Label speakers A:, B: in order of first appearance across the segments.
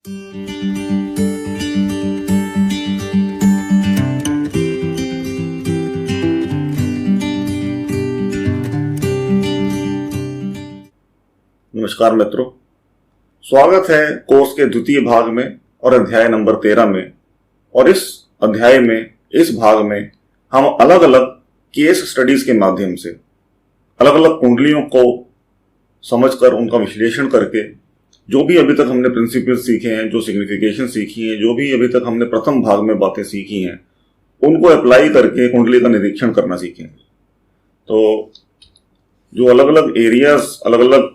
A: नमस्कार मित्रों, स्वागत है कोर्स के द्वितीय भाग में और अध्याय नंबर 13 में। और इस अध्याय में, इस भाग में हम अलग अलग केस स्टडीज के माध्यम से अलग अलग कुंडलियों को समझकर उनका विश्लेषण करके जो भी अभी तक हमने प्रिंसिपल सीखे हैं, जो सिग्निफिकेशन सीखी है, जो भी अभी तक हमने प्रथम भाग में बातें सीखी हैं, उनको अप्लाई करके कुंडली का निरीक्षण करना सीखेंगे। तो जो अलग अलग एरियाज, अलग अलग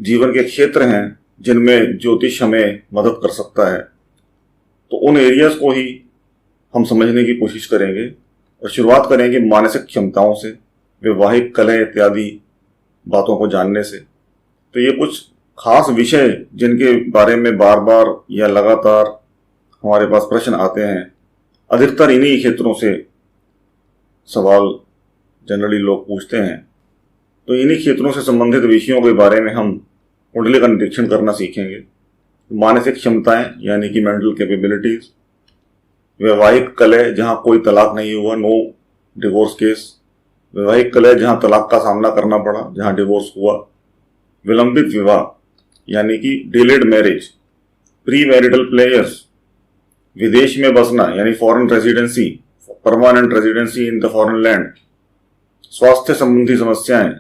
A: जीवन के क्षेत्र हैं जिनमें ज्योतिष हमें मदद कर सकता है, तो उन एरियाज को ही हम समझने की कोशिश करेंगे। और शुरुआत करेंगे मानसिक क्षमताओं से, वैवाहिक कलह इत्यादि बातों को जानने से। तो ये कुछ खास विषय जिनके बारे में बार बार या लगातार हमारे पास प्रश्न आते हैं, अधिकतर इन्हीं क्षेत्रों से सवाल जनरली लोग पूछते हैं। तो इन्हीं क्षेत्रों से संबंधित विषयों के बारे में हम कुंडली का निरीक्षण करना सीखेंगे। मानसिक क्षमताएं यानी कि मेंटल कैपेबिलिटीज, वैवाहिक कलह जहां कोई तलाक नहीं हुआ, नो डिवोर्स केस, वैवाहिक कलह जहां तलाक का सामना करना पड़ा, जहां डिवोर्स हुआ, विलंबित विवाह यानी कि delayed marriage, pre marital players, विदेश में बसना यानी foreign residency, permanent residency in the foreign land, स्वास्थ्य संबंधी समस्याएं,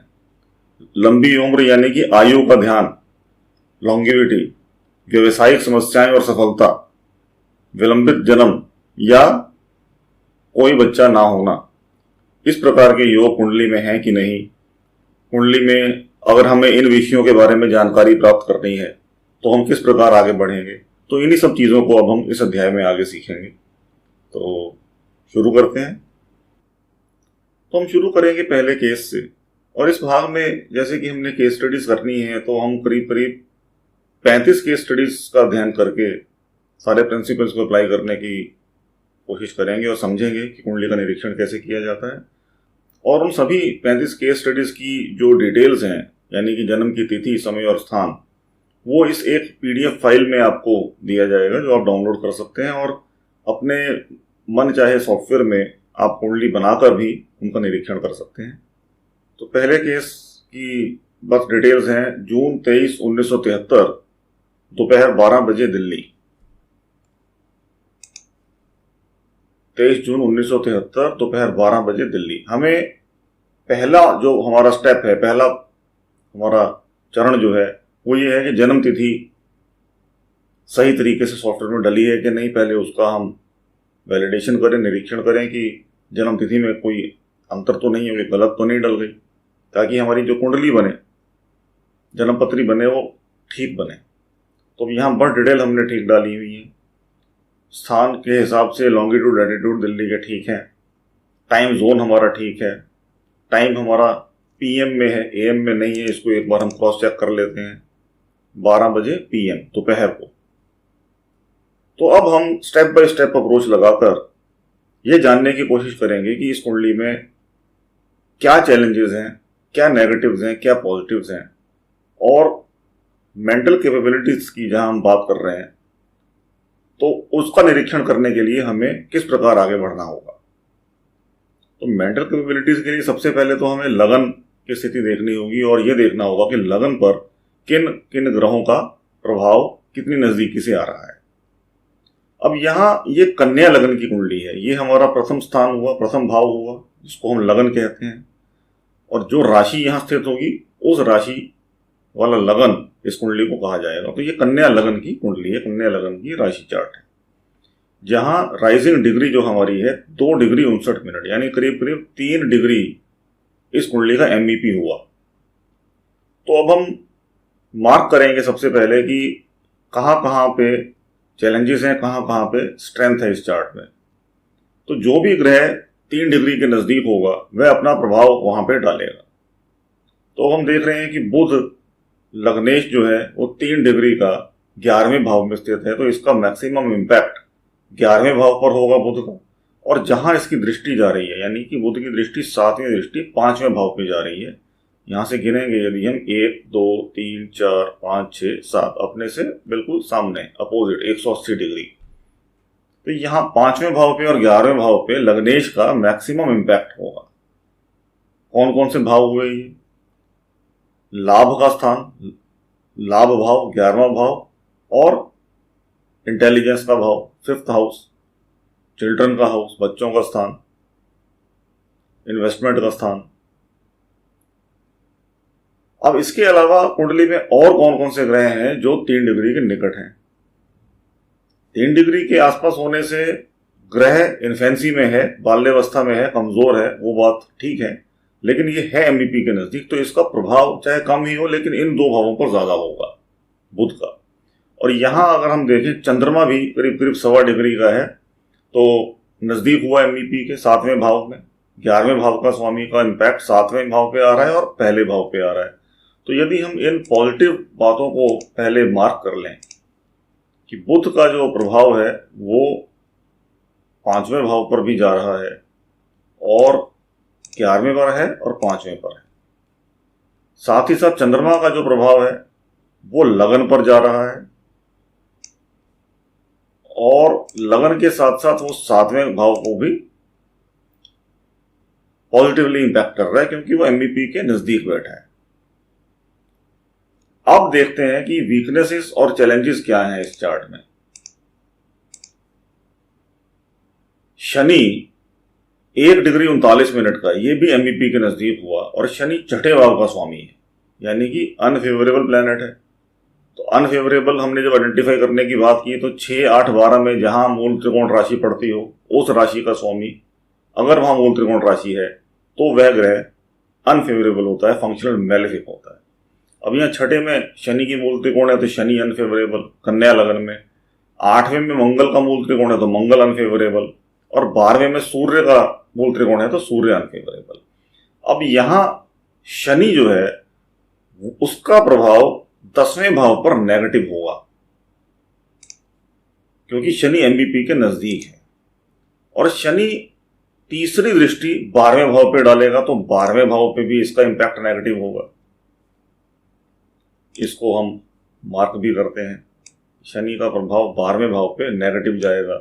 A: लंबी उम्र यानी कि आयु का ध्यान, लॉन्गिविटी, व्यवसायिक समस्याएं और सफलता, विलंबित जन्म या कोई बच्चा ना होना, इस प्रकार के योग कुंडली में है कि नहीं। कुंडली में अगर हमें इन विषयों के बारे में जानकारी प्राप्त करनी है तो हम किस प्रकार आगे बढ़ेंगे, तो इन्हीं सब चीजों को अब हम इस अध्याय में आगे सीखेंगे। तो शुरू करते हैं। तो हम शुरू करेंगे पहले केस से। और इस भाग में जैसे कि हमने केस स्टडीज करनी है, तो हम करीब करीब 35 केस स्टडीज का अध्ययन करके सारे प्रिंसिपल्स को अप्लाई करने की कोशिश करेंगे और समझेंगे कि कुंडली का निरीक्षण कैसे किया जाता है। और उन सभी 35 केस स्टडीज की जो डिटेल्स हैं, यानी कि जन्म की तिथि, समय और स्थान, वो इस एक PDF फाइल में आपको दिया जाएगा जो आप डाउनलोड कर सकते हैं और अपने मन चाहे सॉफ्टवेयर में आप कुंडली बनाकर भी उनका निरीक्षण कर सकते हैं। तो पहले केस की बस डिटेल्स हैं। जून 23, 1973, दोपहर 12 बजे दिल्ली। 23 जून 1973, दोपहर 12 बजे दिल्ली। हमें पहला जो हमारा स्टेप है, पहला हमारा चरण जो है वो ये है कि जन्म तिथि सही तरीके से सॉफ्टवेयर में डली है कि नहीं, पहले उसका हम वैलिडेशन करें, निरीक्षण करें कि जन्म तिथि में कोई अंतर तो नहीं है, कोई गलत तो नहीं डल गई, ताकि हमारी जो कुंडली बने, जन्मपत्री बने, वो ठीक बने। तो यहाँ बर्थ डिटेल हमने ठीक डाली हुई है। स्थान के हिसाब से लॉन्गिट्यूड लैटिट्यूड दिल्ली के ठीक है। टाइम जोन हमारा ठीक है। टाइम हमारा PM में है, AM में नहीं है। इसको एक बार हम क्रॉस चेक कर लेते हैं। 12 बजे PM दोपहर को। तो अब हम स्टेप बाय स्टेप अप्रोच लगाकर ये जानने की कोशिश करेंगे कि इस कुंडली में क्या चैलेंजेस हैं, क्या नेगेटिव्स हैं, क्या पॉजिटिव्स हैं, और मेंटल कैपेबिलिटीज की जहां हम बात कर रहे हैं तो उसका निरीक्षण करने के लिए हमें किस प्रकार आगे बढ़ना होगा। तो मेंटल कैपेबिलिटीज के लिए सबसे पहले तो हमें लगन की स्थिति देखनी होगी और यह देखना होगा कि लगन पर किन किन ग्रहों का प्रभाव कितनी नजदीकी से आ रहा है। अब यहाँ ये कन्या लगन की कुंडली है। ये हमारा प्रथम स्थान हुआ, प्रथम भाव हुआ, जिसको हम लगन कहते हैं। और जो राशि यहाँ स्थित होगी, उस राशि वाला लगन इस कुंडली को कहा जाएगा। तो ये कन्या लगन की कुंडली है, कन्या लगन की राशि चार्ट है, जहां राइजिंग डिग्री जो हमारी है 2 डिग्री 59 मिनट, यानी करीब करीब 3 डिग्री इस कुंडली का MEP हुआ। तो अब हम मार्क करेंगे सबसे पहले कि कहाँ कहाँ पे चैलेंजेस हैं, कहाँ कहाँ पे स्ट्रेंथ है इस चार्ट में। तो जो भी ग्रह 3 डिग्री के नजदीक होगा वह अपना प्रभाव वहां पे डालेगा। तो हम देख रहे हैं कि बुध लग्नेश जो है वो 3 डिग्री का 11वें भाव में स्थित है। तो इसका मैक्सिमम इम्पैक्ट 11वें भाव पर होगा बुध का। और जहां इसकी दृष्टि जा रही है, यानी कि बुध की दृष्टि 7वीं दृष्टि 5वें भाव पे जा रही है, यहां से गिनेंगे यदि हम 1 2 3 4 5 6 7 अपने से बिल्कुल सामने अपोजिट 180 डिग्री। तो यहां 5वें भाव पे और 11वें भाव पे लग्नेश का मैक्सिमम इंपैक्ट होगा। कौन कौन से भाव हुए ये? लाभ का स्थान, लाभ भाव 11वां भाव, और इंटेलिजेंस का भाव 5th हाउस, चिल्ड्रन का हाउस, बच्चों का स्थान, इन्वेस्टमेंट का स्थान। अब इसके अलावा कुंडली में और कौन कौन से ग्रह हैं जो 3 डिग्री के निकट हैं? 3 डिग्री के आसपास होने से ग्रह इन्फेंसी में है, बाल्यावस्था में है, कमजोर है, वो बात ठीक है, लेकिन ये है एमबीपी के नजदीक, तो इसका प्रभाव चाहे कम ही हो लेकिन इन 2 भावों पर ज्यादा होगा, बुध का। और यहां अगर हम देखें चंद्रमा भी करीब करीब 1.25 डिग्री का है, तो नजदीक हुआ एमबीपी के 7वें भाव में। 11वें भाव का स्वामी का इम्पैक्ट 7वें भाव पे आ रहा है और पहले भाव पे आ रहा है। तो यदि हम इन पॉजिटिव बातों को पहले मार्क कर लें कि बुध का जो प्रभाव है वो 5वें भाव पर भी जा रहा है और 11वें पर है और 5वें पर है, साथ ही साथ चंद्रमा का जो प्रभाव है वो लगन पर जा रहा है और लगन के साथ साथ वो 7वें भाव को भी पॉजिटिवली इंपैक्ट कर रहा है क्योंकि वो एमबीपी के नजदीक बैठा है। अब देखते हैं कि वीकनेसेस और चैलेंजेस क्या हैं इस चार्ट में। शनि 1 डिग्री 39 मिनट का, ये भी एमबीपी के नजदीक हुआ और शनि 6ठे भाव का स्वामी है, यानी कि अनफेवरेबल प्लैनेट है। तो अनफेवरेबल हमने जब आइडेंटिफाई करने की बात की तो 6 8 12 में जहां मूल त्रिकोण राशि पड़ती हो उस राशि का स्वामी अगर वहां मूल त्रिकोण राशि है तो वह ग्रह अनफेवरेबल होता है, फंक्शनल मैलेफिक होता है। अब यहाँ 6ठे में शनि की मूल त्रिकोण है तो शनि अनफेवरेबल, कन्या लगन में। 8वें में मंगल का मूल त्रिकोण है तो मंगल अनफेवरेबल, और 12वें में सूर्य का मूल त्रिकोण है तो सूर्य अनफेवरेबल। अब यहां शनि जो है उसका प्रभाव 10वें भाव पर नेगेटिव होगा क्योंकि शनि एमबीपी के नजदीक है, और शनि तीसरी दृष्टि 12वें भाव पे डालेगा तो 12वें भाव पे भी इसका इंपैक्ट नेगेटिव होगा। इसको हम मार्क भी करते हैं, शनि का प्रभाव 12वें भाव पे नेगेटिव जाएगा,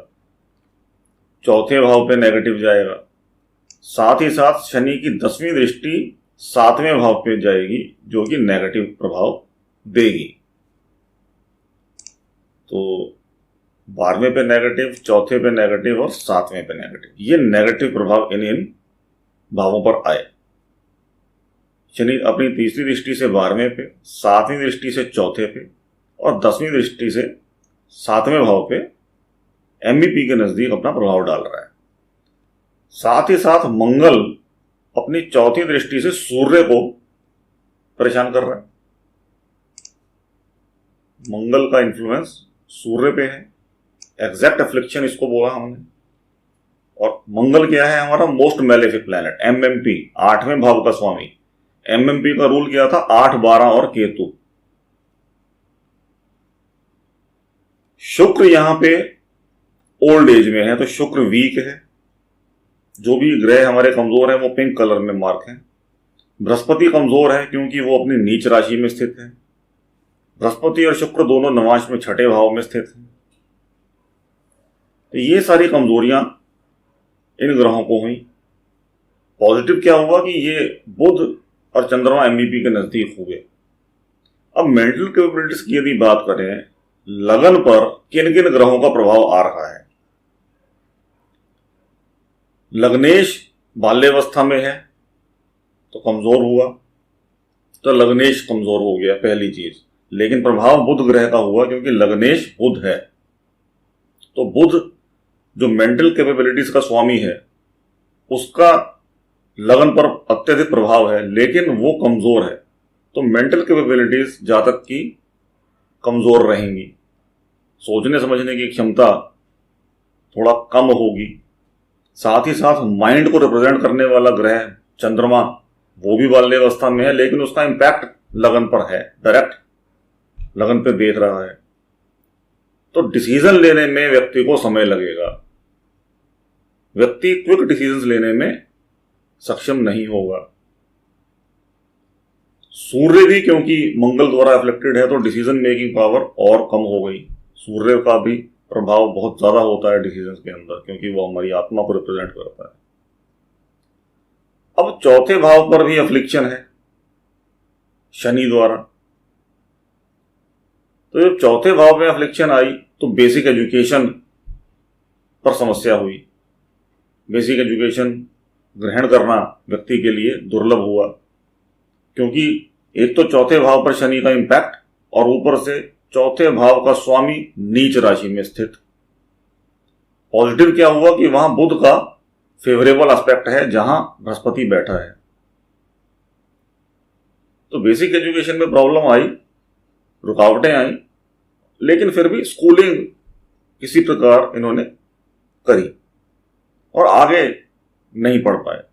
A: 4थे भाव पे नेगेटिव जाएगा, साथ ही साथ शनि की 10वीं दृष्टि 7वें भाव पे जाएगी जो कि नेगेटिव प्रभाव देगी। तो 12वें पे नेगेटिव, 4थे पे नेगेटिव और 7वें पे नेगेटिव, ये नेगेटिव प्रभाव इन भावों पर आए। शनि अपनी तीसरी दृष्टि से 12वें पे, 7वीं दृष्टि से 4थे पे और 10वीं दृष्टि से 7वें भाव पे एमबीपी के नजदीक अपना प्रभाव डाल रहा है। साथ ही साथ मंगल अपनी 4थी दृष्टि से सूर्य को परेशान कर रहा है। मंगल का इन्फ्लुएंस सूर्य पे है, एग्जैक्ट अफ्लिक्शन इसको बोला हमने। और मंगल क्या है? हमारा मोस्ट मैलेफिक प्लैनेट, एमएमपी, 8वें भाव का स्वामी। एमएमपी का रूल किया था 8 12 और केतु। शुक्र यहां पे ओल्ड एज में है तो शुक्र वीक है। जो भी ग्रह हमारे कमजोर है वो पिंक कलर में मार्क है। बृहस्पति कमजोर है क्योंकि वो अपनी नीच राशि में स्थित है। बृहस्पति और शुक्र दोनों नवांश में 6ठे भाव में स्थित हैं। तो ये सारी कमजोरियां इन ग्रहों को हुई। पॉजिटिव क्या हुआ कि ये बुध और चंद्रमा एमबीपी के नजदीक हुए। अब मेंटल कैपेबिलिटीज की यदि बात करें, लगन पर किन किन ग्रहों का प्रभाव आ रहा है। लग्नेश बाल्यावस्था में है तो कमजोर हुआ, तो लग्नेश कमजोर हो गया पहली चीज। लेकिन प्रभाव बुध ग्रह का हुआ क्योंकि लग्नेश बुध है। तो बुध जो मेंटल कैपेबिलिटीज का स्वामी है उसका लगन पर अत्यधिक प्रभाव है, लेकिन वो कमजोर है तो मेंटल कैपेबिलिटीज जातक की कमजोर रहेंगी। सोचने समझने की क्षमता थोड़ा कम होगी। साथ ही साथ माइंड को रिप्रेजेंट करने वाला ग्रह चंद्रमा वो भी बाल्यावस्था में है, लेकिन उसका इंपैक्ट लगन पर है, डायरेक्ट लगन पे देख रहा है। तो डिसीजन लेने में व्यक्ति को समय लगेगा, व्यक्ति क्विक डिसीजन लेने में सक्षम नहीं होगा। सूर्य भी क्योंकि मंगल द्वारा अफेक्टेड है तो डिसीजन मेकिंग पावर और कम हो गई। सूर्य का भी प्रभाव बहुत ज्यादा होता है डिसीजन के अंदर, क्योंकि वो हमारी आत्मा को रिप्रेजेंट करता है। अब चौथे भाव पर भी अफ्लिक्शन है शनि द्वारा। तो जब चौथे भाव में अफ्लिक्शन आई तो बेसिक एजुकेशन पर समस्या हुई। बेसिक एजुकेशन ग्रहण करना व्यक्ति के लिए दुर्लभ हुआ, क्योंकि एक तो चौथे भाव पर शनि का इंपैक्ट और ऊपर से चौथे भाव का स्वामी नीच राशि में स्थित। पॉजिटिव क्या हुआ कि वहां बुध का फेवरेबल एस्पेक्ट है जहां बृहस्पति बैठा है। तो बेसिक एजुकेशन में प्रॉब्लम आई, रुकावटें आई, लेकिन फिर भी स्कूलिंग किसी प्रकार इन्होंने करी और आगे नहीं पढ़ पाए।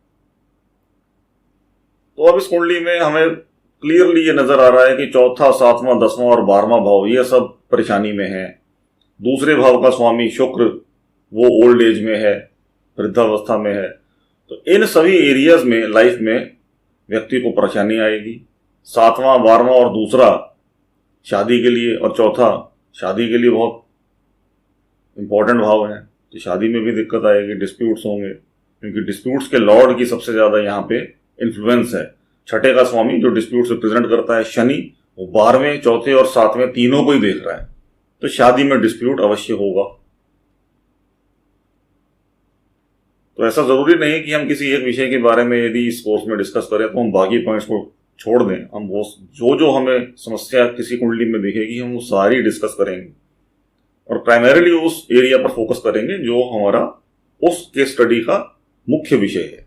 A: तो अब इस कुंडली में हमें क्लियरली ये नजर आ रहा है कि चौथा, सातवां, 10वां और 12वां भाव ये सब परेशानी में है। दूसरे भाव का स्वामी शुक्र वो ओल्ड एज में है, वृद्धावस्था में है। तो इन सभी एरियाज में लाइफ में व्यक्ति को परेशानी आएगी। 7वां, 12वां और दूसरा शादी के लिए और चौथा शादी के लिए बहुत इंपॉर्टेंट भाव है। तो शादी में भी दिक्कत आएगी, डिस्प्यूट्स होंगे, क्योंकि डिस्प्यूट्स के लॉर्ड की सबसे ज्यादा यहाँ पे इन्फ्लुएंस है। छठे का स्वामी जो डिस्प्यूट्स रिप्रेजेंट करता है शनि, वो 12वें, चौथे और 7वें तीनों को ही देख रहा है। तो शादी में डिस्प्यूट अवश्य होगा। तो ऐसा जरूरी नहीं कि हम किसी एक विषय के बारे में यदि इस कोर्स में डिस्कस करें तो हम बाकी पॉइंट्स को छोड़ दें। हम वो जो हमें समस्या किसी कुंडली में दिखेगी हम वो सारी डिस्कस करेंगे और प्राइमरीली उस एरिया पर फोकस करेंगे जो हमारा उस केस स्टडी का मुख्य विषय है।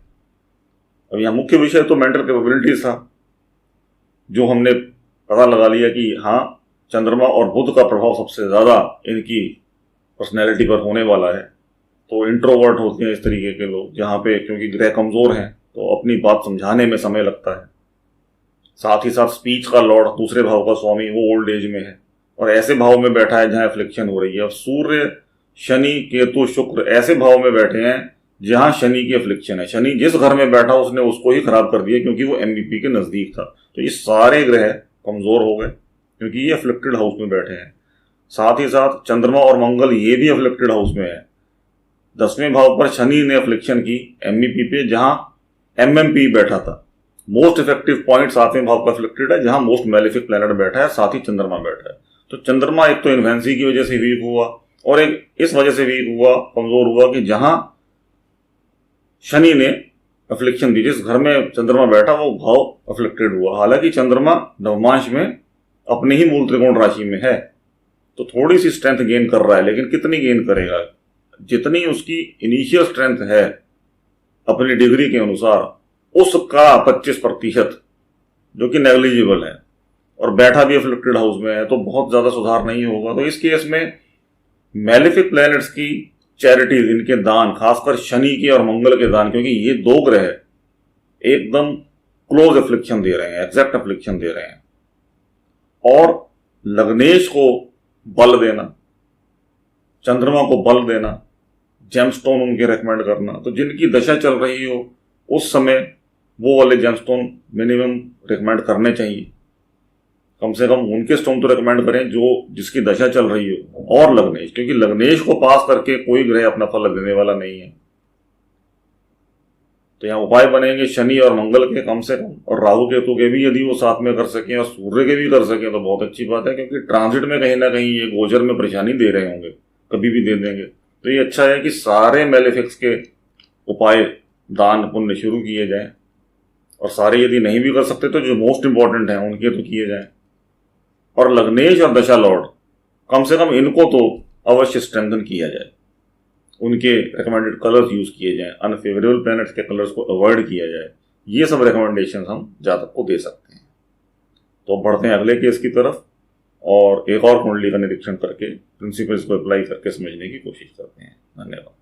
A: अब यहाँ मुख्य विषय तो मेंटल कैपेबिलिटीज था, जो हमने पता लगा लिया कि हाँ, चंद्रमा और बुध का प्रभाव सबसे ज्यादा इनकी पर्सनैलिटी पर होने वाला है। तो इंट्रोवर्ट होते हैं इस तरीके के लोग, जहाँ पे क्योंकि ग्रह कमजोर हैं तो अपनी बात समझाने में समय लगता है। साथ ही साथ स्पीच का लॉर्ड, दूसरे भाव का स्वामी, वो ओल्ड एज में है और ऐसे भाव में बैठा है जहां एफ्लिक्शन हो रही है। और सूर्य, शनि, केतु, शुक्र ऐसे भाव में बैठे हैं जहां शनि की एफ्लिक्शन है। शनि जिस घर में बैठा उसने उसको ही खराब कर दिया, क्योंकि वो MVP के नजदीक था। तो ये सारे ग्रह कमजोर हो गए क्योंकि ये एफ्लिक्टेड हाउस में बैठे हैं। साथ ही साथ चंद्रमा और मंगल ये भी एफ्लिक्टेड हाउस में है। 10वें भाव पर शनि ने एफ्लिक्शन की MEP पे, जहां MMP बैठा था। मोस्ट इफेक्टिव पॉइंट 7वें भाव का एफ्लिक्टेड है, जहां मोस्ट मैलिफिक प्लैनेट बैठा है, साथ ही चंद्रमा बैठा है। तो चंद्रमा एक तो इन्वेंसी की वजह से वीक हुआ और एक इस वजह से वीक हुआ, कमजोर हुआ कि जहां शनि ने एफ्लिक्शन दी, जिस घर में चंद्रमा बैठा वो भाव एफ्लिक्टेड हुआ। हालांकि चंद्रमा नवमांश में अपने ही मूल त्रिकोण राशि में है, तो थोड़ी सी स्ट्रेंथ गेन कर रहा है, लेकिन कितनी गेन करेगा? जितनी उसकी इनिशियल स्ट्रेंथ है अपनी डिग्री के अनुसार उसका 25%, जो कि नेग्लिजिबल है, और बैठा भी एफ्लिक्टेड हाउस में है, तो बहुत ज्यादा सुधार नहीं होगा। तो इस केस में मैलिफिक प्लैनेट्स की चैरिटीज, इनके दान, खासकर शनि के और मंगल के दान, क्योंकि ये दो ग्रह एकदम क्लोज एफ्लिक्शन दे रहे हैं, एग्जैक्ट एफ्लिक्शन दे रहे हैं। और लग्नेश को बल देना, चंद्रमा को बल देना, जेमस्टोन उनके रेकमेंड करना। तो जिनकी दशा चल रही हो उस समय वो वाले जेमस्टोन मिनिमम रिकमेंड करने चाहिए। कम से कम उनके स्टोन तो रिकमेंड करें जो जिसकी दशा चल रही हो। और लग्नेश, क्योंकि लग्नेश को पास करके कोई ग्रह अपना फल देने वाला नहीं है। तो यहाँ उपाय बनेंगे शनि और मंगल के कम से कम, और राहु केतु के भी यदि वो साथ में कर सकें और सूर्य के भी कर सकें तो बहुत अच्छी बात है, क्योंकि ट्रांजिट में कहीं ना कहीं ये गोचर में परेशानी दे रहे होंगे, कभी भी दे देंगे। तो ये अच्छा है कि सारे मेलेफिक्स के उपाय, दान, पुण्य शुरू किए जाएं, और सारे यदि नहीं भी कर सकते तो जो मोस्ट इंपॉर्टेंट हैं उनके तो किए जाएं। और लग्नेश और दशा लॉर्ड, कम से कम इनको तो अवश्य स्ट्रेंथन किया जाए, उनके रिकमेंडेड कलर्स यूज किए जाएं, अनफेवरेबल प्लैनेट्स के कलर्स को अवॉइड किया जाए। ये सब रिकमेंडेशन हम जातक को दे सकते हैं। तो बढ़ते हैं अगले केस की तरफ और एक और कुंडली का निरीक्षण करके प्रिंसिपल्स को अप्लाई करके समझने की कोशिश करते हैं। धन्यवाद।